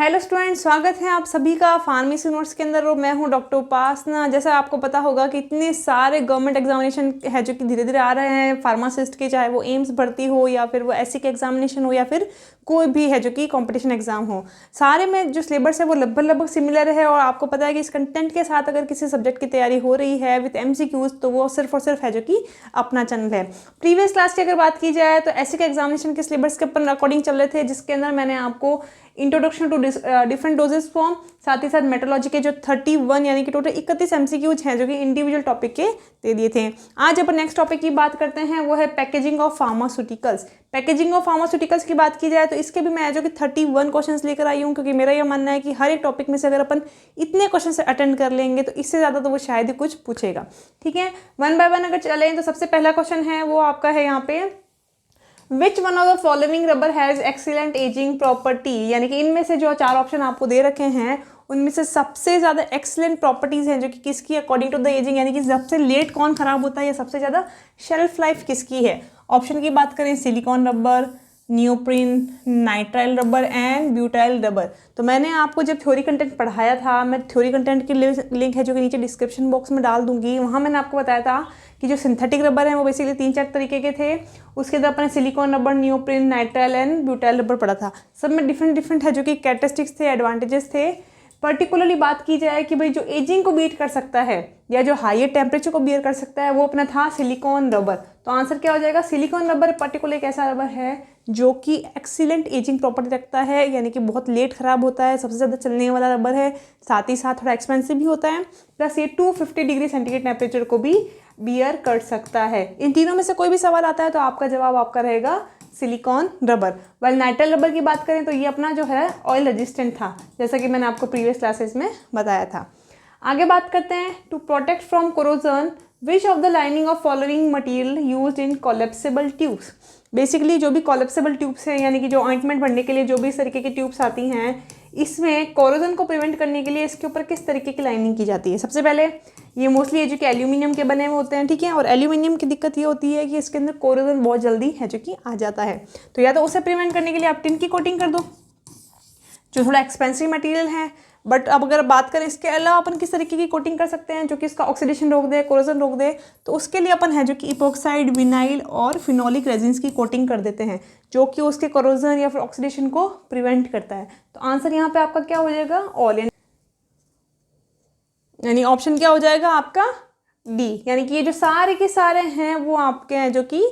Hello student, स्वागत है आप सभी का फार्मेसी नोट्स के अंदर। और मैं हूं डॉक्टर उपासना। जैसा आपको पता होगा कि इतने सारे गवर्नमेंट एग्जामिनेशन है जो कि धीरे धीरे आ रहे हैं फार्मासिस्ट के, चाहे वो एम्स भर्ती हो या फिर वो एससी के एग्जामिनेशन हो या फिर कोई भी है जो कि कंपटीशन एग्जाम हो। सारे में जो सिलेबस है वो लगभग सिमिलर है। और आपको पता है कि इस कंटेंट के साथ अगर किसी सब्जेक्ट की तैयारी हो रही है विद एमसीक्यूज तो वो सिर्फ और सिर्फ है जो कि अपना चैनल है। प्रीवियस क्लास की अगर बात की जाए तो एससी के एग्जामिनेशन के सिलेबस के अपन अकॉर्डिंग चल रहे थे, जिसके अंदर मैंने आपको introduction to different doses form, साथ ही साथ मेट्रोलॉजी के जो 31 यानी कि टोटल 31 एमसीक्यूज हैं जो कि इंडिविजुअल टॉपिक के दे दिए थे। आज अपन नेक्स्ट टॉपिक की बात करते हैं, वो है packaging of pharmaceuticals. Packaging of pharmaceuticals की बात की जाए तो इसके भी मैं जो कि 31 क्वेश्चंस लेकर आई हूँ, क्योंकि मेरा यह मानना है कि हर एक टॉपिक में से अगर अपन इतने क्वेश्चन अटेंड कर लेंगे तो इससे ज़्यादा तो वो शायद ही कुछ पूछेगा। ठीक है, वन बाय वन अगर चलें तो सबसे पहला क्वेश्चन है वो आपका है यहाँ पे, which one of the following rubber has excellent ageing property. यानी कि इनमें से जो चार ऑप्शन आपको दे रखे हैं उनमें से सबसे ज़्यादा एक्सीलेंट प्रॉपर्टीज़ हैं जो कि किसकी अकॉर्डिंग टू द एजिंग, यानी कि सबसे लेट कौन खराब होता है या सबसे ज़्यादा शेल्फ लाइफ किसकी है। ऑप्शन की बात करें, silicone rubber, neoprene, nitrile rubber and butyl rubber. तो मैंने आपको जब थ्योरी कंटेंट पढ़ाया था, मैं थ्योरी कंटेंट की लिंक है जो कि नीचे डिस्क्रिप्शन बॉक्स में डाल दूंगी, वहाँ मैंने आपको बताया था कि जो सिंथेटिक रबर है वो बेसिकली 3-4 तरीके के थे। उसके अंदर अपने silicone rubber, neoprene, nitrile and butyl rubber पढ़ा था। सब में डिफरेंट है जो कि कैरेक्टरिस्टिक्स थे, एडवांटेजेस थे। पर्टिकुलरली बात की जाए कि भाई जो एजिंग को बीट कर सकता है या जो हायर टेम्परेचर को बियर कर सकता है वो अपना था सिलिकॉन रबर। तो आंसर क्या हो जाएगा, सिलिकॉन रबर पर्टिकुलर एक ऐसा रबर है जो कि एक्सीलेंट एजिंग प्रॉपर्टी रखता है, यानी कि बहुत लेट खराब होता है, सबसे ज़्यादा चलने वाला रबर है, साथ ही साथ थोड़ा एक्सपेंसिव भी होता है, प्लस ये 250 डिग्री सेंटीग्रेड टेम्परेचर को भी बियर कर सकता है। इन तीनों में से कोई भी सवाल आता है तो आपका जवाब आपका रहेगा silicone rubber. Well nitrile rubber की बात करें तो ये अपना जो है ऑयल रेजिस्टेंट था, जैसा कि मैंने आपको प्रीवियस क्लासेस में बताया था। आगे बात करते हैं, to protect from corrosion which of the lining of following material used in collapsible tubes. Basically जो भी कोलेप्सिबल ट्यूब्स हैं, यानी कि जो ऑइंटमेंट भरने के लिए जो भी इस तरीके की ट्यूब्स आती हैं, इसमें कोरोजन को प्रिवेंट करने के लिए इसके ऊपर किस तरीके की लाइनिंग की जाती है। सबसे पहले ये मोस्टली जो कि एल्यूमिनियम के बने हुए होते हैं, ठीक है। और एल्यूमिनियम की दिक्कत ये होती है कि इसके अंदर कोरोजन बहुत जल्दी है जो कि आ जाता है। तो या तो उसे प्रिवेंट करने के लिए आप टिन की कोटिंग कर दो, जो थोड़ा एक्सपेंसिव मटेरियल है। बट अब अगर बात करें इसके अलावा अपन किस तरीके की कोटिंग कर सकते हैं जो कि इसका ऑक्सीडेशन रोक दे, कोरोजन रोक दे, तो उसके लिए अपन है जो कि इपोक्साइड, विनाइल और फिनोलिक रेजिन्स की कोटिंग कर देते हैं, जो कि उसके कोरोजन या फिर ऑक्सीडेशन को प्रिवेंट करता है। तो आंसर यहाँ पे आपका क्या हो जाएगा, ऑल, यानी ऑप्शन क्या हो जाएगा आपका डी। यानी कि ये जो सारे के सारे हैं वो आपके हैं जो कि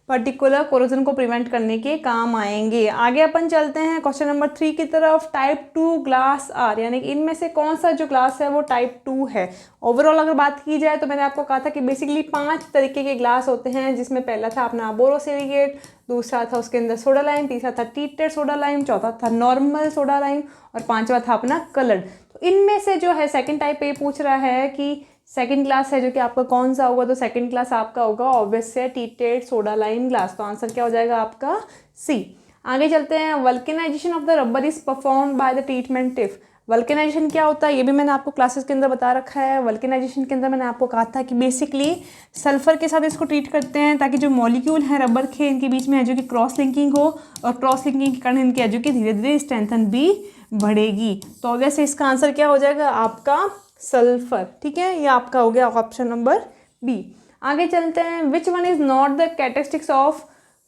पर्टिकुलर कोरोजन को प्रिवेंट करने के काम आएंगे। आगे अपन चलते हैं क्वेश्चन नंबर 3 की तरफ। टाइप 2 ग्लास आर, यानी कि इनमें से कौन सा जो ग्लास है वो टाइप 2 है। ओवरऑल अगर बात की जाए तो मैंने आपको कहा था कि बेसिकली 5 तरीके के ग्लास होते हैं, जिसमें पहला था अपना बोरोसिलिकेट, दूसरा था उसके अंदर सोडा लाइम, तीसरा था ट्रीटेड सोडा लाइम, चौथा था नॉर्मल सोडा लाइम और पांचवा था अपना कलर्ड। तो इनमें से जो है सेकंड टाइप पे पूछ रहा है कि सेकंड क्लास है जो कि आपका कौन सा होगा, तो सेकंड क्लास आपका होगा ऑब्वियस है ट्रीटेड सोडा लाइम ग्लास। तो आंसर क्या हो जाएगा आपका सी। आगे चलते हैं, vulcanisation of the rubber is performed by the treatment tiff. Vulcanisation क्या होता है ये भी मैंने आपको क्लासेस के अंदर बता रखा है। वल्केनाइजेशन के अंदर मैंने आपको कहा था कि बेसिकली सल्फर के साथ इसको ट्रीट करते हैं ताकि जो मॉलिक्यूल है रबर के इनके बीच में है जो कि क्रॉस लिंकिंग हो, और क्रॉस लिंकिंग के कारण इनकी है जो कि धीरे धीरे स्ट्रेंथन भी बढ़ेगी। तो ऑब्वियसली इसका आंसर क्या हो जाएगा आपका सल्फर, ठीक है। ये आपका हो गया ऑप्शन नंबर बी। आगे चलते हैं, which one is not the characteristics of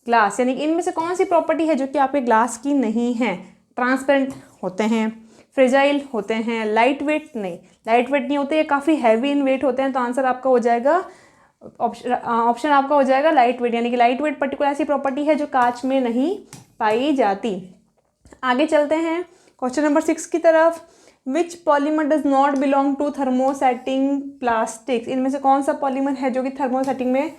glass, यानी कि इनमें से कौन सी प्रॉपर्टी है जो कि आपके ग्लास की नहीं है। ट्रांसपेरेंट होते हैं, फ्रेजाइल होते हैं, लाइट वेट नहीं, लाइट वेट नहीं होते, ये काफ़ी हैवी इन वेट होते हैं। तो आंसर आपका हो जाएगा ऑप्शन आपका हो जाएगा लाइट वेट, यानी कि लाइट वेट पर्टिकुलर ऐसी प्रॉपर्टी है जो कांच में नहीं पाई जाती। आगे चलते हैं क्वेश्चन नंबर 6 की तरफ। Which polymer does not belong to thermosetting plastics, इनमें से कौन सा पॉलीमर है जो कि थर्मोसेटिंग में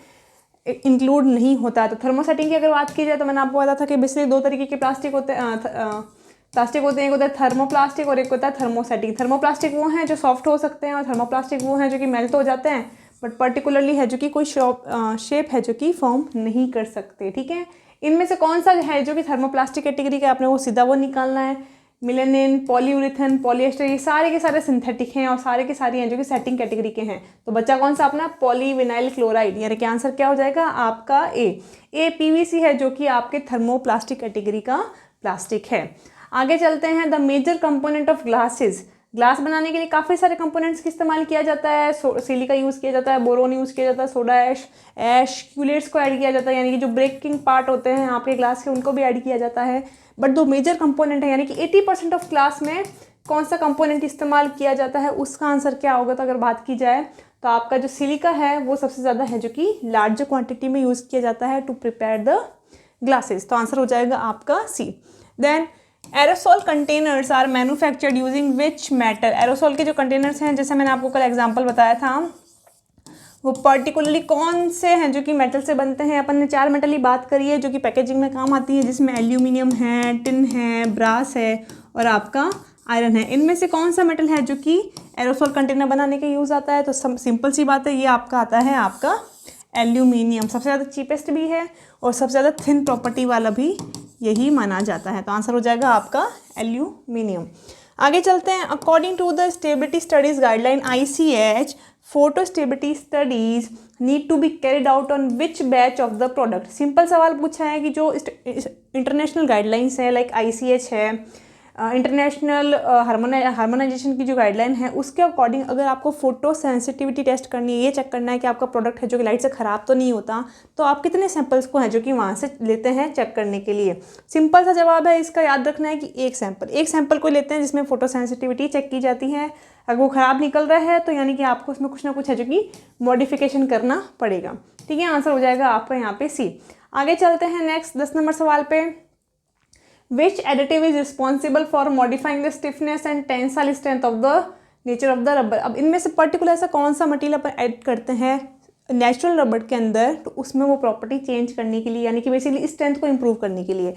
इंक्लूड नहीं होता। तो थर्मोसेटिंग की अगर बात की जाए तो मैंने आपको बताया था कि बेसिकली 2 तरीके के प्लास्टिक होते हैं, एक होता है थर्मोप्लास्टिक और एक होता है थर्मोसेटिंग। थर्मोप्लास्टिक वो हैं जो सॉफ्ट हो सकते हैं और थर्मोप्लास्टिक वो हैं जो कि मेल्ट हो जाते हैं, बट पर्टिकुलरली है जो कि कोई शेप है जो कि फॉर्म नहीं कर सकते, ठीक है। इनमें से कौन सा है जो कि थर्मोप्लास्टिक कैटेगरी का, आपने वो सीधा वो निकालना है। मिलेनिन, पॉलीयूरेथन, पॉलिएस्टर, ये सारे के सारे सिंथेटिक हैं और सारे के सारे हैं जो कि सेटिंग कैटेगरी के हैं। तो बच्चा कौन सा अपना पॉलीविनाइल क्लोराइड, यानी कि आंसर क्या हो जाएगा आपका ए। पीवीसी है जो कि आपके थर्मोप्लास्टिक कैटेगरी का प्लास्टिक है। आगे चलते हैं, the major component of glasses. Glass बनाने के लिए काफ़ी सारे कंपोनेंट्स का इस्तेमाल किया जाता है। सिलिका यूज़ किया जाता है, बोरोन यूज़ किया जाता है, सोडा ऐश क्यूलेट्स को ऐड किया जाता है, यानी कि जो ब्रेकिंग पार्ट होते हैं आपके ग्लास के उनको भी ऐड किया जाता है। बट दो मेजर कंपोनेंट है, यानी कि 80% ऑफ ग्लास में कौन सा कंपोनेंट इस्तेमाल किया जाता है, उसका आंसर क्या होगा। तो अगर बात की जाए तो आपका जो सिलिका है वो सबसे ज़्यादा है, जो कि लार्ज क्वांटिटी में यूज़ किया जाता है टू प्रिपेयर द ग्लासेस। तो आंसर हो जाएगा आपका C. Then aerosol containers are manufactured using which metal. Aerosol के जो कंटेनर्स हैं, जैसे मैंने आपको कल एग्जांपल बताया था, वो पर्टिकुलरली कौन से हैं जो कि मेटल से बनते हैं। अपन ने 4 मेटल ही बात करी है जो कि पैकेजिंग में काम आती है, जिसमें एल्यूमिनियम है, टिन है, ब्रास है और आपका आयरन है। इनमें से कौन सा मेटल है जो कि एरोसोल कंटेनर बनाने के यूज़ आता है। तो सिंपल सी बात है, ये आपका आता है आपका एल्यूमिनियम। सबसे ज़्यादा चीपेस्ट भी है और सबसे ज़्यादा थिन प्रॉपर्टी वाला भी यही माना जाता है। तो आंसर हो जाएगा आपका एल्यूमिनियम। आगे चलते हैं, according to the stability studies guideline ICH, photo stability studies need to be carried out on which batch of the product. Simple सवाल पूछा है कि जो इंटरनेशनल गाइडलाइंस है, लाइक ICH है, इंटरनेशनल हार्मोनाइजेशन की जो गाइडलाइन है, उसके अकॉर्डिंग अगर आपको फोटो सेंसिटिविटी टेस्ट करनी है, ये चेक करना है कि आपका प्रोडक्ट है जो कि लाइट से ख़राब तो नहीं होता, तो आप कितने सैंपल्स को हैं जो कि वहाँ से लेते हैं चेक करने के लिए। सिंपल सा जवाब है इसका, याद रखना है कि एक सैंपल को लेते हैं जिसमें फोटो सेंसिटिविटी चेक की जाती है। अगर वो ख़राब निकल रहा है तो यानी कि आपको उसमें कुछ ना कुछ है जो कि मॉडिफिकेशन करना पड़ेगा। ठीक है, आंसर हो जाएगा आपका यहाँ पे सी। आगे चलते हैं नेक्स्ट 10 नंबर सवाल पे। Which additive is responsible for modifying the stiffness and tensile strength of the nature of the rubber। अब इनमें से पर्टिकुलर ऐसा कौन सा मटेरियल अपन ऐड करते हैं नेचुरल रबर के अंदर, तो उसमें वो प्रॉपर्टी चेंज करने के लिए, यानी कि बेसिकली स्ट्रेंथ को इंप्रूव करने के लिए।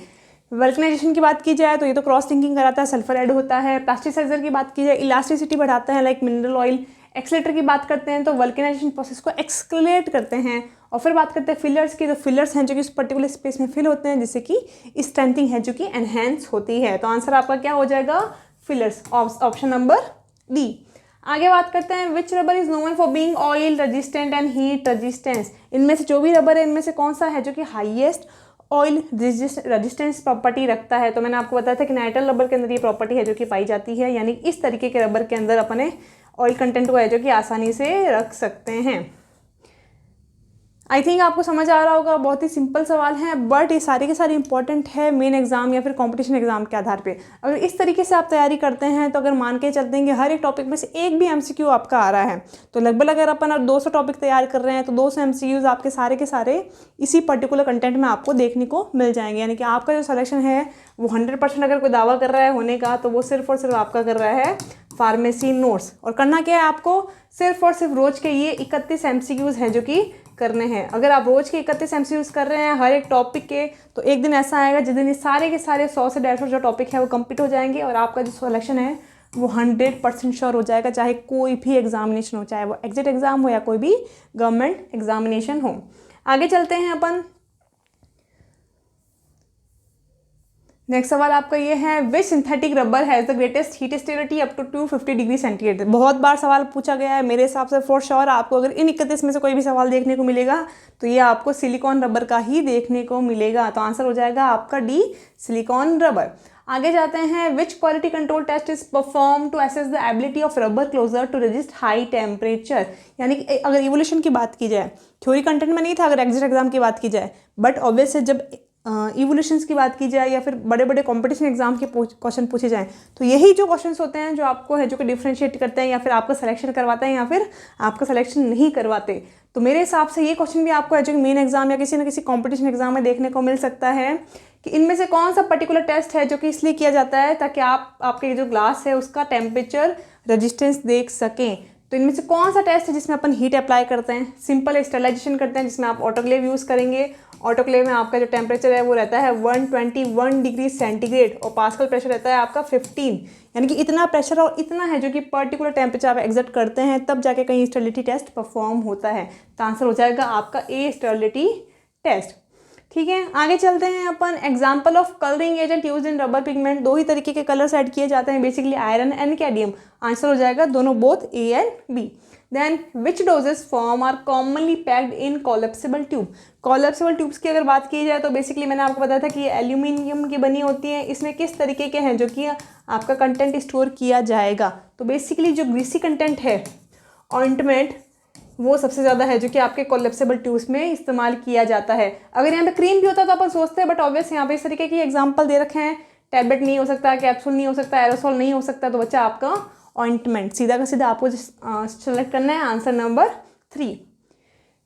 वल्कनाइजेशन की बात की जाए तो ये तो क्रॉस लिंकिंग कराता है, सल्फर ऐड होता है। प्लास्टिसाइजर की बात की जाए, इलास्टिसिटी बढ़ाता है, लाइक मिनरल ऑयल। एक्सलेटर की बात करते हैं तो वल्कनाइजेशन प्रोसेस को एक्सक्लेट करते हैं। और फिर बात करते हैं फिलर्स की, तो फिलर्स हैं जो कि उस पर्टिकुलर स्पेस में फिल होते हैं, जिससे कि स्ट्रेंथिंग है जो कि एनहेंस होती है। तो आंसर आपका क्या हो जाएगा, फिलर्स, ऑप्शन नंबर डी। आगे बात करते हैं, which rubber is known for being oil resistant and heat resistance. इनमें से जो भी रबर है, इनमें से कौन सा है जो कि हाईएस्ट ऑयल रेजिस्टेंस प्रॉपर्टी रखता है। तो मैंने आपको बताया था कि नाइट्रल रबर के अंदर ये प्रॉपर्टी है जो कि पाई जाती है, यानी इस तरीके के रबर के अंदर अपने ऑयल कंटेंट को है जो कि आसानी से रख सकते हैं। आई थिंक आपको समझ आ रहा होगा, बहुत ही सिंपल सवाल है, बट ये सारे के सारे इंपॉर्टेंट है मेन एग्जाम या फिर कंपटीशन एग्जाम के आधार पे। अगर इस तरीके से आप तैयारी करते हैं तो अगर मान के चलते हैं कि हर एक टॉपिक में से एक भी MCQ आपका आ रहा है, तो लगभग अगर अपन 200 टॉपिक तैयार कर रहे हैं तो 200 MCQs आपके सारे के सारे इसी पर्टिकुलर कंटेंट में आपको देखने को मिल जाएंगे। यानी कि आपका जो सिलेक्शन है वो 100% अगर कोई दावा कर रहा है होने का, तो वो सिर्फ और सिर्फ आपका कर रहा है फार्मेसी नोट्स। और करना क्या है आपको, सिर्फ और सिर्फ रोज के ये 31 MCQs हैं जो कि करने हैं। अगर आप रोज के 31 MCQs कर रहे हैं हर एक टॉपिक के, तो एक दिन ऐसा आएगा जिस दिन ये सारे के सारे 100 से 150 जो टॉपिक है वो कंप्लीट हो जाएंगे और आपका जो सिलेक्शन है वो 100% श्योर हो जाएगा, चाहे कोई भी एग्जामिनेशन हो, चाहे वो एग्जिट एग्जाम हो या कोई भी गवर्नमेंट एग्जामिनेशन हो। आगे चलते हैं अपन, नेक्स्ट सवाल आपका ये है, which synthetic rubber has the greatest heat stability up to 250 degree centigrade. बहुत बार सवाल पूछा गया है, मेरे हिसाब से फॉर श्योर आपको अगर इन 31 में से कोई भी सवाल देखने को मिलेगा तो ये आपको सिलिकॉन रबर का ही देखने को मिलेगा। तो आंसर हो जाएगा आपका डी, सिलिकॉन रबर। आगे जाते हैं, which quality control test is perform to assess the ability of rubber closure to resist high temperature. यानी कि अगर इवोल्यूशन की बात की जाए, थ्योरी कंटेंट में नहीं था, अगर एग्जिट एग्जाम की बात की जाए, बट ऑब्वियस है जब इवोल्यूशंस की बात की जाए या फिर बड़े बड़े कंपटीशन एग्जाम के क्वेश्चन पूछे जाएं, तो यही जो क्वेश्चंस होते हैं जो आपको है जो कि डिफरेंशिएट करते हैं या फिर आपका सिलेक्शन करवाते हैं या फिर आपका सिलेक्शन नहीं करवाते। तो मेरे हिसाब से ये क्वेश्चन भी आपको है जो कि मेन एग्जाम या किसी न किसी कंपटीशन एग्जाम में देखने को मिल सकता है कि इनमें से कौन सा पर्टिकुलर टेस्ट है जो कि इसलिए किया जाता है ताकि आप आपके जो ग्लास है उसका टेम्परेचर रेजिस्टेंस देख सकें। तो इनमें से कौन सा टेस्ट है जिसमें अपन हीट अप्लाई करते हैं, सिंपल स्टेरिलाइजेशन करते हैं जिसमें आप ऑटोक्लेव यूज़ करेंगे। ऑटोक्लेव में आपका जो टेम्परेचर है वो रहता है 121 डिग्री सेंटीग्रेड और पास्कल प्रेशर रहता है आपका 15, यानी कि इतना प्रेशर और इतना है जो कि पर्टिकुलर टेम्परेचर आप एग्जर्ट करते हैं तब जाके कहीं स्टेरिलिटी टेस्ट परफॉर्म होता है। तो आंसर हो जाएगा आपका ए, स्टेरिलिटी टेस्ट। ठीक है, आगे चलते हैं अपन, example of colouring agent use in rubber pigment. दो ही तरीके के कलर्स ऐड किए जाते हैं, basically iron and cadmium. Answer हो जाएगा दोनों, both A and B. Then which doses form are commonly packed in collapsible tube. Collapsible tubes की अगर बात की जाए तो बेसिकली मैंने आपको बताया था कि ये एल्यूमिनियम की बनी होती है। इसमें किस तरीके के हैं जो कि आपका कंटेंट स्टोर किया जाएगा, तो बेसिकली जो ग्रीसी कंटेंट है ऑइंटमेंट वो सबसे ज़्यादा है जो कि आपके कोलेप्सिबल ट्यूब्स में इस्तेमाल किया जाता है। अगर यहाँ पे क्रीम भी होता तो अपन सोचते हैं, बट ऑब्वियस यहाँ पे इस तरीके की एग्जांपल दे रखे हैं। टैबलेट नहीं हो सकता, कैप्सूल नहीं हो सकता, एरोसोल नहीं हो सकता, तो बच्चा आपका ऑइंटमेंट सीधा का सीधा आपको सेलेक्ट करना है, answer number 3।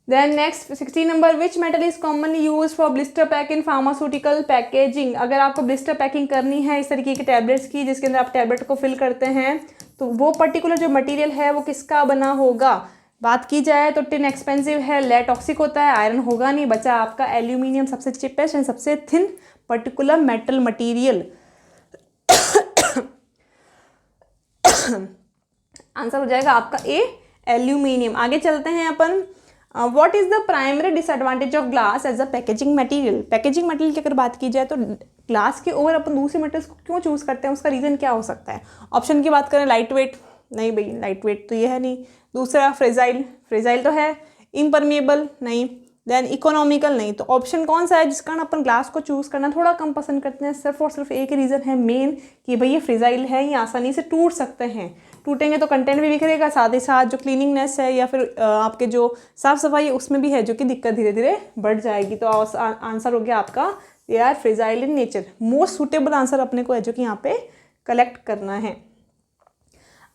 Then next 16 number, which metal is commonly use for blister pack in pharmaceutical packaging. अगर आपको ब्लिस्टर पैकिंग करनी है इस तरीके की टैबलेट्स की जिसके अंदर आप टैबलेट को फिल करते हैं, तो वो पर्टिकुलर जो मटेरियल है वो किसका बना होगा। बात की जाए तो टिन एक्सपेंसिव है, लेड टॉक्सिक होता है, आयरन होगा नहीं, बचा आपका एल्यूमिनियम सबसे चिपेस्ट एंड सबसे thin particular metal material. Answer हो जाएगा आपका ए, एल्यूमिनियम। आगे चलते हैं अपन, what is the primary disadvantage of glass as a packaging material. Packaging material की अगर बात की जाए तो ग्लास के ओवर अपन दूसरे मटेरियल्स को क्यों चूज करते हैं, उसका रीजन क्या हो सकता है। ऑप्शन की बात करें, लाइट वेट, नहीं भाई लाइट वेट तो ये है नहीं। दूसरा फ्रेजाइल, फ्रेजाइल तो है। इम्परमेबल, नहीं। देन इकोनॉमिकल, नहीं। तो ऑप्शन कौन सा है जिस कारण अपन ग्लास को चूज करना थोड़ा कम पसंद करते हैं। सिर्फ और सिर्फ एक रीज़न है मेन कि भाई ये फ्रेजाइल है, ये आसानी से टूट सकते हैं। टूटेंगे तो कंटेंट भी बिखरेगा, साथ ही साथ जो क्लीनिंगनेस है या फिर आपके जो साफ सफाई है उसमें भी है जो कि दिक्कत धीरे धीरे बढ़ जाएगी। तो आंसर हो गया आपका they are fragile in nature. Most suitable answer अपने को है जो कि यहाँ पे कलेक्ट करना है।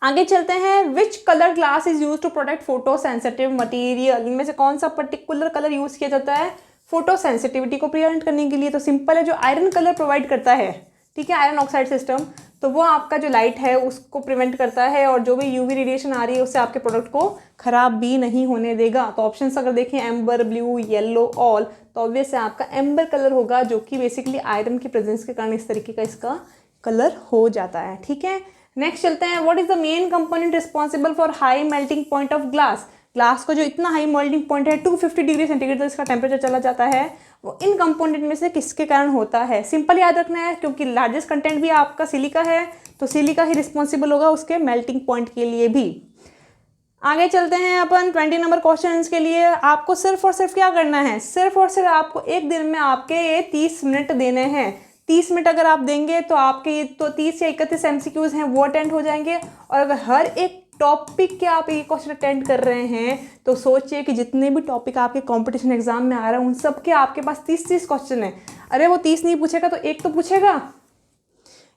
आगे चलते हैं, which colour glass is use to protect photo sensitive material. इनमें से कौन सा पर्टिकुलर कलर यूज किया जाता है फोटो सेंसिटिविटी को प्रिवेंट करने के लिए। तो सिंपल है, जो आयरन कलर प्रोवाइड करता है, ठीक है, आयरन ऑक्साइड सिस्टम, तो वो आपका जो लाइट है उसको प्रिवेंट करता है और जो भी यूवी रेडिएशन आ रही है उससे आपके प्रोडक्ट को खराब भी नहीं होने देगा। तो ऑप्शन अगर देखें एम्बर, ब्लू, येलो, ऑल, तो ऑब्वियस है आपका एम्बर कलर होगा जो कि बेसिकली आयरन की प्रेजेंस के कारण इस तरीके का इसका कलर हो जाता है। ठीक है, नेक्स्ट चलते हैं, what is the main component responsible for high melting point of glass. Glass का जो इतना हाई मेल्टिंग पॉइंट है 250 डिग्री सेंटीग्रेड तक इसका टेम्परेचर चला जाता है, वो इन कंपोनेंट में से किसके कारण होता है। सिंपल याद रखना है, क्योंकि लार्जेस्ट कंटेंट भी आपका सिलिका है तो सिलिका ही रिस्पॉन्सिबल होगा उसके मेल्टिंग पॉइंट के लिए भी। आगे चलते हैं अपन 20 नंबर क्वेश्चन के लिए। आपको सिर्फ और सिर्फ क्या करना है, सिर्फ और सिर्फ आपको एक दिन में आपके ये 30 मिनट देने हैं। 30 मिनट अगर आप देंगे तो आपके ये तो 30 या 31 MCQs हैं वो अटेंड हो जाएंगे। और अगर हर एक टॉपिक के आप ये क्वेश्चन अटेंड कर रहे हैं तो सोचिए कि जितने भी टॉपिक आपके कंपटीशन एग्जाम में आ रहे हैं उन सब के आपके पास 30 क्वेश्चन हैं। अरे वो 30 नहीं पूछेगा तो एक तो पूछेगा,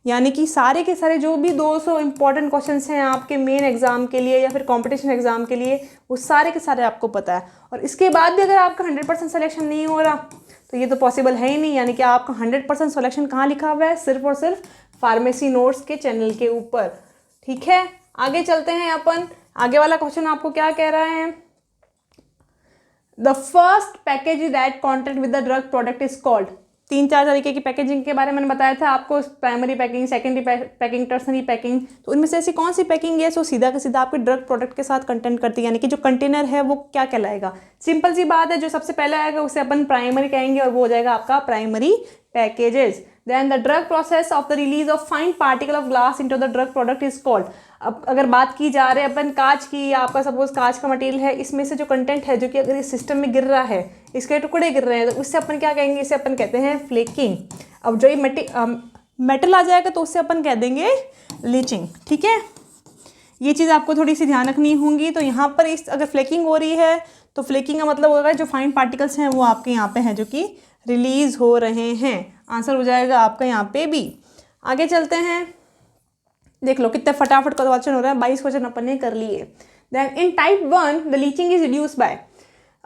यानी कि सारे के सारे जो भी 200 इंपॉर्टेंट क्वेश्चंस हैं आपके मेन एग्जाम के लिए या फिर कंपटीशन एग्जाम के लिए, वो सारे के सारे आपको पता है। और इसके बाद भी अगर आपका 100% सिलेक्शन नहीं हो रहा तो ये तो पॉसिबल है ही नहीं। यानी कि आपका 100% सिलेक्शन कहाँ लिखा हुआ है, सिर्फ और सिर्फ फार्मेसी नोट्स के चैनल के ऊपर। ठीक है, आगे चलते हैं अपन। आगे वाला क्वेश्चन आपको क्या कह रहा है, the first package that contact with the drug product is called. 3-4 तरीके की पैकेजिंग के बारे में मैंने बताया था आपको, primary packing, secondary packing, tertiary packing. तो इनमें से ऐसी कौन सी पैकिंग है जो सीधा का सीधा आपके ड्रग प्रोडक्ट के साथ कंटेंट करती है, यानी कि जो कंटेनर है वो क्या कहलाएगा। सिंपल सी बात है, जो सबसे पहले आएगा उसे अपन प्राइमरी कहेंगे और वो हो जाएगा आपका primary packages. Then the drug process of the release of fine particle of glass into the drug product is called. अब अगर बात की जा रही है अपन कांच की, या आपका सपोज कांच का मटेरियल है, इसमें से जो कंटेंट है जो कि अगर इस सिस्टम में गिर रहा है, इसके टुकड़े गिर रहे हैं, तो उससे अपन क्या कहेंगे, इसे अपन कहते हैं फ्लेकिंग। अब जो ये मेटल आ जाएगा तो उससे अपन कह देंगे लीचिंग। ठीक है, ये चीज़ आपको थोड़ी सी ध्यान रखनी होंगी। तो यहाँ पर इस अगर फ्लेकिंग हो रही है तो फ्लेकिंग का मतलब होगा जो फाइन पार्टिकल्स हैं वो आपके यहाँ पे हैं जो कि रिलीज हो रहे हैं। आंसर हो जाएगा आपका यहाँ पे बी। आगे चलते हैं, देख लो कितने फटाफट क्वेश्चन हो रहा है, 22 क्वेश्चन अपन ने कर लिए। Then in type 1 the leaching is reduce by.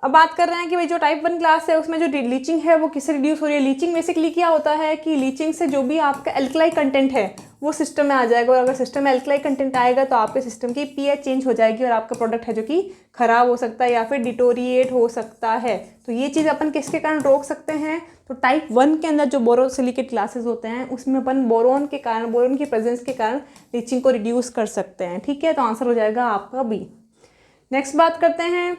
अब बात कर रहे हैं कि भाई जो टाइप 1 क्लास है उसमें जो लीचिंग है वो किससे रिड्यूस हो रही है। लीचिंग बेसिकली क्या होता है कि लीचिंग से जो भी आपका एल्कलाई कंटेंट है वो सिस्टम में आ जाएगा, और अगर सिस्टम में एल्कलाई कंटेंट आएगा तो आपके सिस्टम की pH चेंज हो जाएगी और आपका प्रोडक्ट है जो कि खराब हो सकता है या फिर डिटोरिएट हो सकता है। तो ये चीज़ अपन किसके कारण रोक सकते हैं, तो टाइप 1 के अंदर जो बोरोसिलिकेट क्लासेस होते हैं उसमें अपन बोरोन के कारण, बोरोन की प्रेजेंस के कारण लीचिंग को रिड्यूस कर सकते हैं। ठीक है, तो आंसर हो जाएगा आपका बी। नेक्स्ट बात करते हैं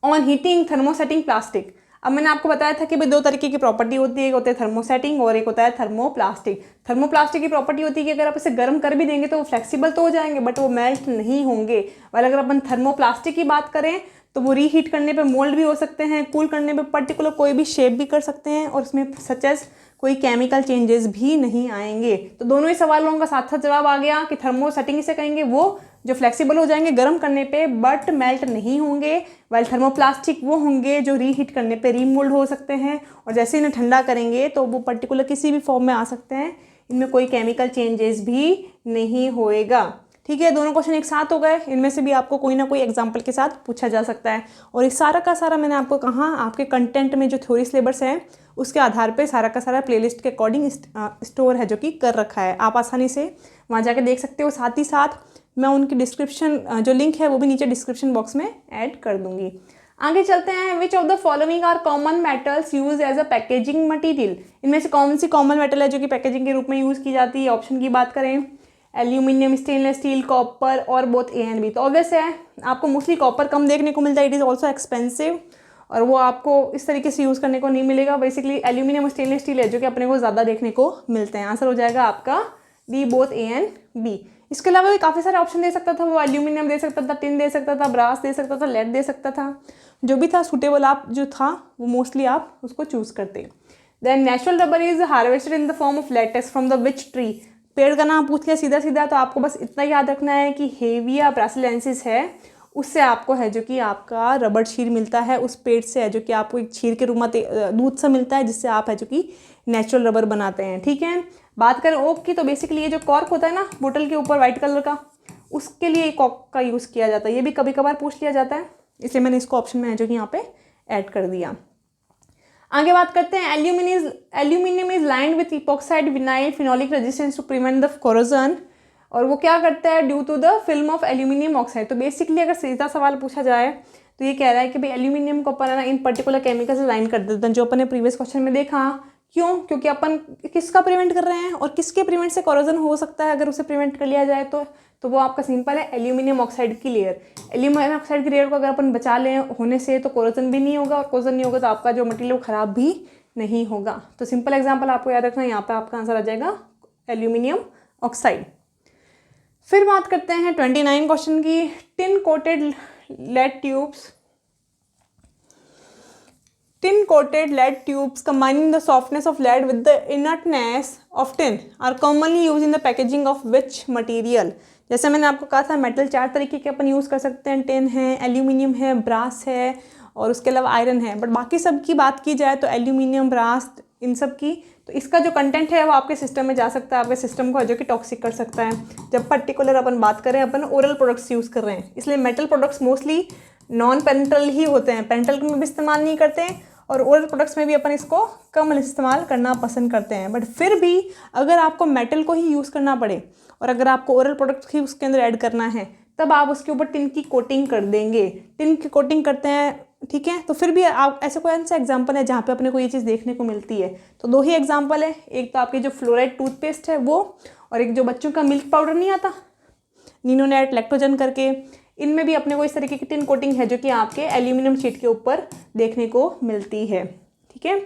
ऑन हीटिंग थर्मोसेटिंग प्लास्टिक। अब मैंने आपको बताया था कि भाई दो तरीके की प्रॉपर्टी होती है, एक होता है थर्मोसेटिंग और एक होता है थर्मोप्लास्टिक। थर्मोप्लास्टिक की प्रॉपर्टी होती है कि अगर आप इसे गर्म कर भी देंगे तो वो फ्लेक्सिबल तो हो जाएंगे बट वो मेल्ट नहीं होंगे। और अगर अपन थर्मोप्लास्टिक की बात करें तो वो रीहीट करने पे मोल्ड भी हो सकते हैं, कूल करने पे पर्टिकुलर कोई भी शेप भी कर सकते हैं और उसमें सच एज कोई केमिकल चेंजेस भी नहीं आएंगे। तो दोनों ही सवालों का साथ साथ जवाब आ गया कि थर्मोसेटिंग इसे कहेंगे वो जो फ्लेक्सिबल हो जाएंगे गर्म करने पे बट मेल्ट नहीं होंगे, वाइल थर्मोप्लास्टिक वो होंगे जो रीहीट करने पे रीमोल्ड हो सकते हैं और जैसे इन्हें ठंडा करेंगे तो वो पर्टिकुलर किसी भी फॉर्म में आ सकते हैं, इनमें कोई केमिकल चेंजेस भी नहीं होएगा। ठीक है, दोनों क्वेश्चन एक साथ हो गए, इनमें से भी आपको कोई ना कोई एग्जाम्पल के साथ पूछा जा सकता है। और ये सारा का सारा मैंने आपको कहा आपके कंटेंट में जो थ्योरी सिलेबस है उसके आधार पे सारा का सारा प्लेलिस्ट के अकॉर्डिंग स्टोर है जो कि कर रखा है, आप आसानी से वहाँ जाके देख सकते हो। साथ ही साथ मैं उनकी डिस्क्रिप्शन जो लिंक है वो भी नीचे डिस्क्रिप्शन बॉक्स में ऐड कर दूंगी। आगे चलते हैं। Which of the following are common metals use as a packaging material, इनमें से कौन सी कॉमन मेटल है जो कि पैकेजिंग के रूप में यूज़ की जाती है। ऑप्शन की बात करें एल्यूमिनियम, स्टेनलेस स्टील, कॉपर और बोथ ए एंड बी। तो ऑब्वियस है आपको मोस्टली कॉपर कम देखने को मिलता है, इट इज़ ऑल्सो एक्सपेंसिव और वो आपको इस तरीके से यूज़ करने को नहीं मिलेगा। बेसिकली एल्यूमिनियम और स्टेनलेस स्टील है जो कि अपने को ज़्यादा देखने को मिलते हैं। आंसर हो जाएगा आपका D, both A and B. इसके अलावा भी काफ़ी सारे ऑप्शन दे सकता था, वो एल्यूमिनियम दे सकता था, टिन दे सकता था, ब्रास दे सकता था, लेड दे सकता था, जो भी था सूटेबल आप जो था वो मोस्टली आप उसको चूज़ करते। Then natural rubber is harvested in the form of latex from the which tree. पेड़ का नाम पूछ लिया सीधा सीधा, तो आपको बस इतना याद रखना है कि हेविया ब्रासिलेंसिस है, उससे आपको है जो कि आपका रबर क्षीर मिलता है, उस पेड़ से है जो कि आपको एक क्षीर के रूप में दूध से मिलता है जिससे आप है जो कि नेचुरल रबर बनाते हैं। ठीक है, बात करें ओक की तो बेसिकली ये जो कॉर्क होता है ना बोतल के ऊपर वाइट कलर का, उसके लिए कॉक का यूज़ किया जाता है। ये भी कभी कभार पूछ लिया जाता है, इसलिए मैंने इसको ऑप्शन में है जो कि यहाँ पे ऐड कर दिया। आगे बात करते हैं aluminium is lined with epoxide vinyl phenolic resistance to prevent the corrosion, और वो क्या करता है due to the film of aluminium oxide. तो बेसिकली अगर सीधा सवाल पूछा जाए तो ये कह रहा है कि भाई एल्यूमिनियम को अपन इन पर्टिकुलर केमिकल से लाइन कर देते हैं, जो अपन ने प्रीवियस क्वेश्चन में देखा। क्यों? क्योंकि अपन किसका प्रिवेंट कर रहे हैं और किसके प्रिवेंट से कोरोजन हो सकता है अगर उसे प्रिवेंट कर लिया जाए तो वो आपका सिंपल है एल्यूमिनियम ऑक्साइड की लेयर। एल्यूमिनियम ऑक्साइड की लेयर को अगर अपन बचा लें होने से तो कोरोजन भी नहीं होगा, और कोरोजन नहीं होगा तो आपका जो मटेरियल वो खराब भी नहीं होगा। तो सिंपल एग्जांपल आपको याद रखना है, यहाँ पे आपका आंसर आ जाएगा एल्यूमिनियम ऑक्साइड। फिर बात करते हैं 29 क्वेश्चन की। Tin coated lead tubes combining the softness of lead with the inertness of tin are commonly used in the packaging of which material। जैसे मैंने आपको कहा था मेटल 4 तरीके के अपन यूज़ कर सकते हैं, टिन है, एल्यूमिनियम है, ब्रास है और उसके अलावा आयरन है। बट बाकी सब की बात की जाए तो एल्यूमिनियम, ब्रास, इन सब की तो इसका जो कंटेंट है वो आपके सिस्टम में जा सकता है, आपके सिस्टम को जो कि टॉक्सिक कर सकता है। जब पर्टिकुलर अपन बात करें अपन ओरल प्रोडक्ट्स यूज़ कर रहे हैं, इसलिए metal products mostly non parenteral ही होते हैं, पेरेंटल में भी इस्तेमाल नहीं करते हैं और ओरल प्रोडक्ट्स में भी अपन इसको कम इस्तेमाल करना पसंद करते हैं। बट फिर भी अगर आपको मेटल को ही यूज़ करना पड़े और अगर आपको ओरल प्रोडक्ट्स ही उसके अंदर ऐड करना है तब आप उसके ऊपर टिन की कोटिंग कर देंगे, टिन की कोटिंग करते हैं। ठीक है, तो फिर भी आप ऐसे कौन सा एग्जाम्पल है जहाँ पे अपने को ये चीज़ देखने को मिलती है? तो 2 ही एग्जाम्पल है, एक तो आपकी जो फ्लोराइड टूथपेस्ट है वो, और एक जो बच्चों का मिल्क पाउडर नहीं आता निनोनेट लैक्टोजन करके, इनमें भी अपने को इस तरीके की टिन कोटिंग है जो कि आपके एल्यूमिनियम शीट के ऊपर देखने को मिलती है। ठीक है,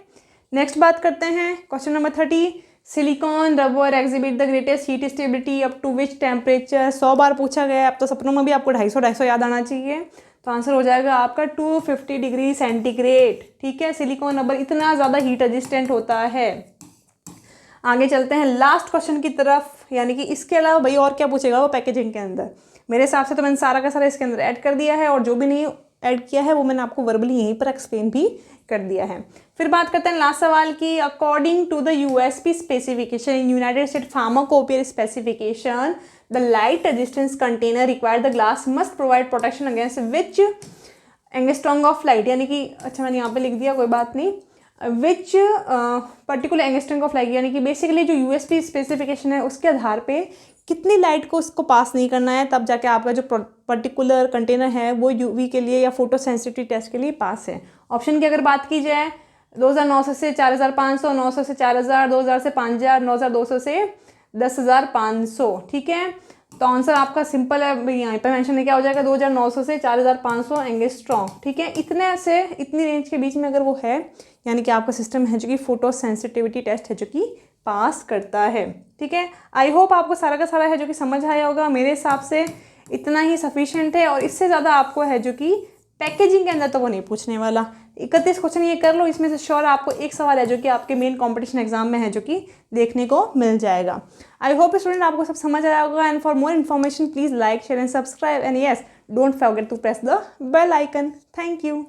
नेक्स्ट बात करते हैं question number 30। Silicone rubber exhibit the greatest heat stability up to which temperature. 100 बार पूछा गया है, अब तो सपनों में भी आपको 250 याद आना चाहिए। तो आंसर हो जाएगा आपका 250 डिग्री सेंटीग्रेड। ठीक है, सिलिकॉन रबर इतना ज़्यादा हीट रेजिस्टेंट होता है। आगे चलते हैं लास्ट क्वेश्चन की तरफ, यानी कि इसके अलावा भाई और क्या पूछेगा वो पैकेजिंग के अंदर। मेरे हिसाब से तो मैंने सारा का सारा इसके अंदर ऐड कर दिया है, और जो भी नहीं ऐड किया है वो मैंने आपको वर्बली यहीं पर एक्सप्लेन भी कर दिया है। फिर बात करते हैं लास्ट सवाल की। According to the USP specification in United State pharmacopoeia specification the light resistance container required the glass must provide protection against which angstrom of light, यानी कि अच्छा मैंने यहाँ पे लिख दिया कोई बात नहीं, which particular angstrom of light, यानी कि बेसिकली जो यूएसपी स्पेसिफिकेशन है उसके आधार पे कितनी लाइट को उसको पास नहीं करना है, तब जाके आपका जो पर्टिकुलर कंटेनर है वो यूवी के लिए या फोटो सेंसिटिविटी टेस्ट के लिए पास है। ऑप्शन की अगर बात की जाए 2900 से 4500, 900 से 4000, 2000 से 5000, 9200 से 10500। ठीक है, तो आंसर आपका सिंपल है, यहाँ पे मेंशन है क्या हो जाएगा 2900 से 4500 एंगस्ट्रॉम, ठीक है। इतने से इतनी रेंज के बीच में अगर वो है, यानी कि आपका सिस्टम है जो कि फोटो सेंसिटिविटी टेस्ट है जो कि पास करता है, ठीक है। आई होप आपको सारा का सारा है जो कि समझ आया होगा। मेरे हिसाब से इतना ही सफिशिएंट है, और इससे ज़्यादा आपको है जो कि पैकेजिंग के अंदर तो वो नहीं पूछने वाला। 31 क्वेश्चन ये कर लो, इसमें से श्योर आपको एक सवाल है जो कि आपके मेन कंपटीशन एग्जाम में है जो कि देखने को मिल जाएगा। आई होप स्टूडेंट आपको सब समझ आया होगा। And for more information please like share and subscribe, and yes don't forget to press the bell icon. Thank you.